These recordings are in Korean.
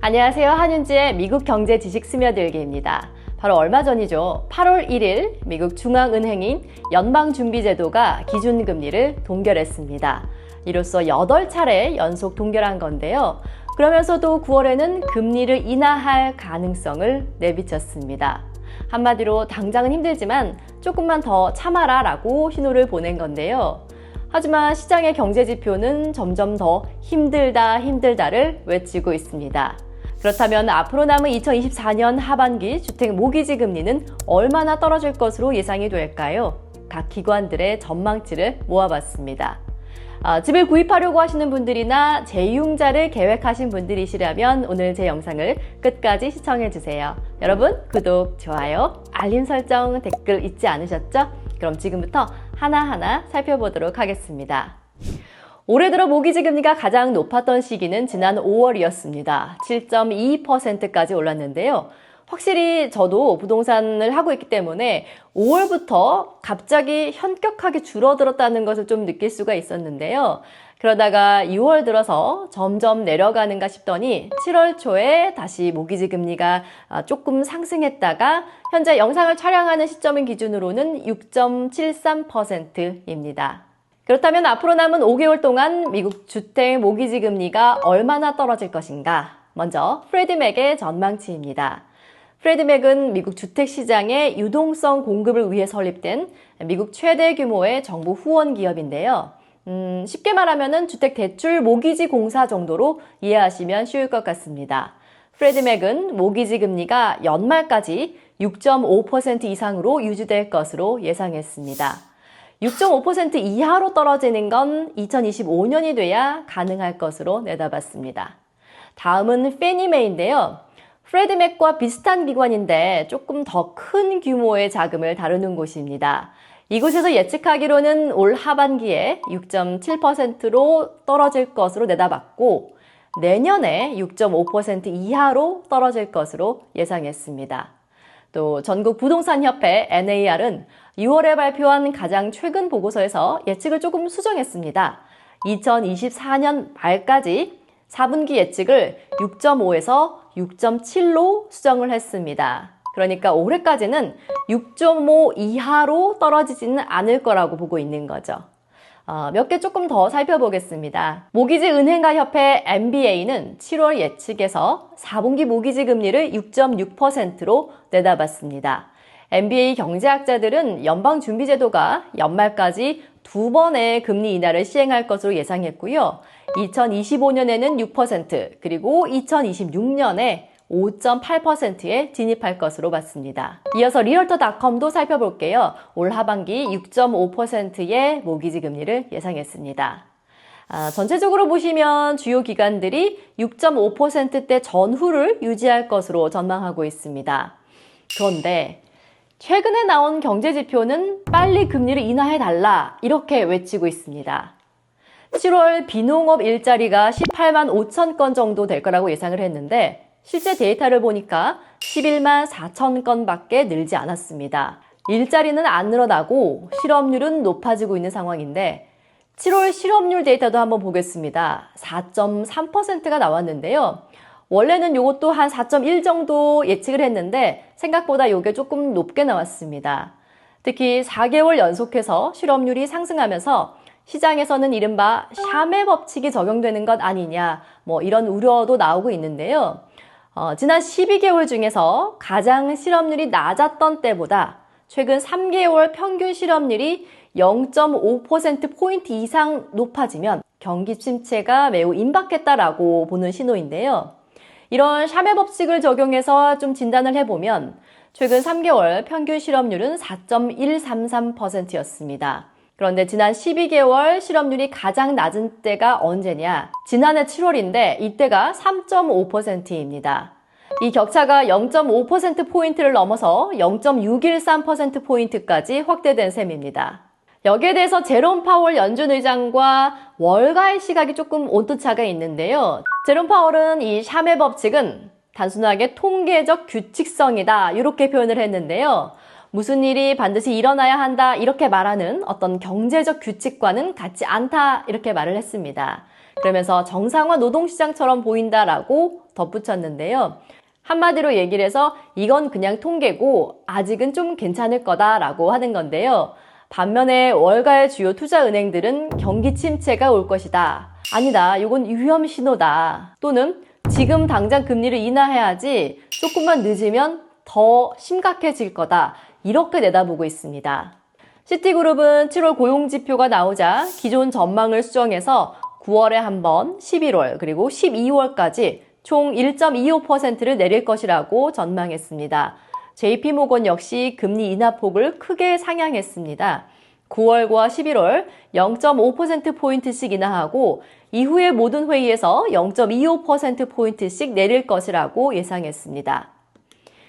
안녕하세요. 한윤지의 미국 경제 지식 스며들기입니다. 바로 얼마 전이죠. 8월 1일 미국 중앙은행인 연방준비제도가 기준금리를 동결했습니다. 이로써 8차례 연속 동결한 건데요. 그러면서도 9월에는 금리를 인하할 가능성을 내비쳤습니다. 한마디로 당장은 힘들지만 조금만 더 참아라 라고 신호를 보낸 건데요. 하지만 시장의 경제 지표는 점점 더 힘들다를 외치고 있습니다. 그렇다면 앞으로 남은 2024년 하반기 주택 모기지 금리는 얼마나 떨어질 것으로 예상이 될까요? 각 기관들의 전망치를 모아봤습니다. 집을 구입하려고 하시는 분들이나 재융자를 계획하신 분들이시라면 오늘 제 영상을 끝까지 시청해주세요. 여러분 구독, 좋아요, 알림 설정, 댓글 잊지 않으셨죠? 그럼 지금부터 하나하나 살펴보도록 하겠습니다. 올해 들어 모기지 금리가 가장 높았던 시기는 지난 5월이었습니다. 7.2%까지 올랐는데요. 확실히 저도 부동산을 하고 있기 때문에 5월부터 갑자기 현격하게 줄어들었다는 것을 좀 느낄 수가 있었는데요. 그러다가 6월 들어서 점점 내려가는가 싶더니 7월 초에 다시 모기지 금리가 조금 상승했다가 현재 영상을 촬영하는 시점인 기준으로는 6.73%입니다. 그렇다면 앞으로 남은 5개월 동안 미국 주택 모기지 금리가 얼마나 떨어질 것인가? 먼저 프레드맥의 전망치입니다. 프레드맥은 미국 주택시장의 유동성 공급을 위해 설립된 미국 최대 규모의 정부 후원 기업인데요. 쉽게 말하면 주택대출 모기지 공사 정도로 이해하시면 쉬울 것 같습니다. 프레드맥은 모기지 금리가 연말까지 6.5% 이상으로 유지될 것으로 예상했습니다. 6.5% 이하로 떨어지는 건 2025년이 돼야 가능할 것으로 내다봤습니다. 다음은 페니메인데요. 프레드맥과 비슷한 기관인데 조금 더 큰 규모의 자금을 다루는 곳입니다. 이곳에서 예측하기로는 올 하반기에 6.7%로 떨어질 것으로 내다봤고 내년에 6.5% 이하로 떨어질 것으로 예상했습니다. 또 전국 부동산협회 NAR은 6월에 발표한 가장 최근 보고서에서 예측을 조금 수정했습니다. 2024년 말까지 4분기 예측을 6.5에서 6.7로 수정을 했습니다. 그러니까 올해까지는 6.5 이하로 떨어지지는 않을 거라고 보고 있는 거죠. 몇 개 조금 더 살펴보겠습니다. 모기지 은행가 협회 MBA는 7월 예측에서 4분기 모기지 금리를 6.6%로 내다봤습니다. MBA 경제학자들은 연방준비제도가 연말까지 2번의 금리 인하를 시행할 것으로 예상했고요. 2025년에는 6%, 그리고 2026년에 5.8%에 진입할 것으로 봤습니다. 이어서 리얼터닷컴도 살펴볼게요. 올 하반기 6.5%의 모기지 금리를 예상했습니다. 전체적으로 보시면 주요 기관들이 6.5%대 전후를 유지할 것으로 전망하고 있습니다. 그런데 최근에 나온 경제지표는 빨리 금리를 인하해달라 이렇게 외치고 있습니다. 7월 비농업 일자리가 18만 5천 건 정도 될 거라고 예상을 했는데 실제 데이터를 보니까 11만 4천 건밖에 늘지 않았습니다. 일자리는 안 늘어나고 실업률은 높아지고 있는 상황인데 7월 실업률 데이터도 한번 보겠습니다. 4.3%가 나왔는데요. 원래는 이것도 한 4.1 정도 예측을 했는데 생각보다 이게 조금 높게 나왔습니다. 특히 4개월 연속해서 실업률이 상승하면서 시장에서는 이른바 샤메 법칙이 적용되는 것 아니냐 이런 우려도 나오고 있는데요. 지난 12개월 중에서 가장 실업률이 낮았던 때보다 최근 3개월 평균 실업률이 0.5%포인트 이상 높아지면 경기 침체가 매우 임박했다라고 보는 신호인데요. 이런 샤메 법칙을 적용해서 좀 진단을 해보면 최근 3개월 평균 실업률은 4.133%였습니다. 그런데 지난 12개월 실업률이 가장 낮은 때가 언제냐? 지난해 7월인데 이때가 3.5%입니다. 이 격차가 0.5%포인트를 넘어서 0.613%포인트까지 확대된 셈입니다. 여기에 대해서 제롬 파월 연준 의장과 월가의 시각이 조금 온도차가 있는데요. 제롬 파월은 이 샤메 법칙은 단순하게 통계적 규칙성이다 이렇게 표현을 했는데요. 무슨 일이 반드시 일어나야 한다 이렇게 말하는 어떤 경제적 규칙과는 같지 않다 이렇게 말을 했습니다. 그러면서 정상화 노동시장처럼 보인다라고 덧붙였는데요. 한마디로 얘기를 해서 이건 그냥 통계고 아직은 좀 괜찮을 거다라고 하는 건데요. 반면에 월가의 주요 투자은행들은 경기 침체가 올 것이다. 아니다. 이건 위험 신호다. 또는 지금 당장 금리를 인하해야지 조금만 늦으면 더 심각해질 거다. 이렇게 내다보고 있습니다. 시티그룹은 7월 고용지표가 나오자 기존 전망을 수정해서 9월에 한 번, 11월 그리고 12월까지 총 1.25%를 내릴 것이라고 전망했습니다. JP모건 역시 금리 인하폭을 크게 상향했습니다. 9월과 11월 0.5%포인트씩 인하하고 이후의 모든 회의에서 0.25%포인트씩 내릴 것이라고 예상했습니다.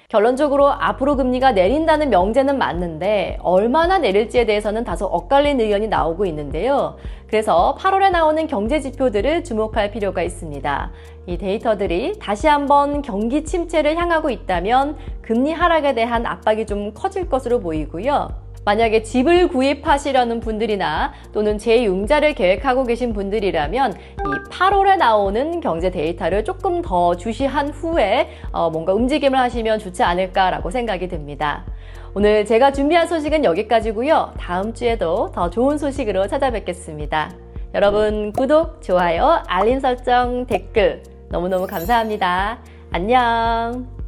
결론적으로 앞으로 금리가 내린다는 명제는 맞는데 얼마나 내릴지에 대해서는 다소 엇갈린 의견이 나오고 있는데요. 그래서 8월에 나오는 경제 지표들을 주목할 필요가 있습니다. 이 데이터들이 다시 한번 경기 침체를 향하고 있다면 금리 하락에 대한 압박이 좀 커질 것으로 보이고요. 만약에 집을 구입하시려는 분들이나 또는 재융자를 계획하고 계신 분들이라면 이 8월에 나오는 경제 데이터를 조금 더 주시한 후에 뭔가 움직임을 하시면 좋지 않을까라고 생각이 듭니다. 오늘 제가 준비한 소식은 여기까지고요. 다음 주에도 더 좋은 소식으로 찾아뵙겠습니다. 여러분 구독, 좋아요, 알림 설정, 댓글 너무너무 감사합니다. 안녕.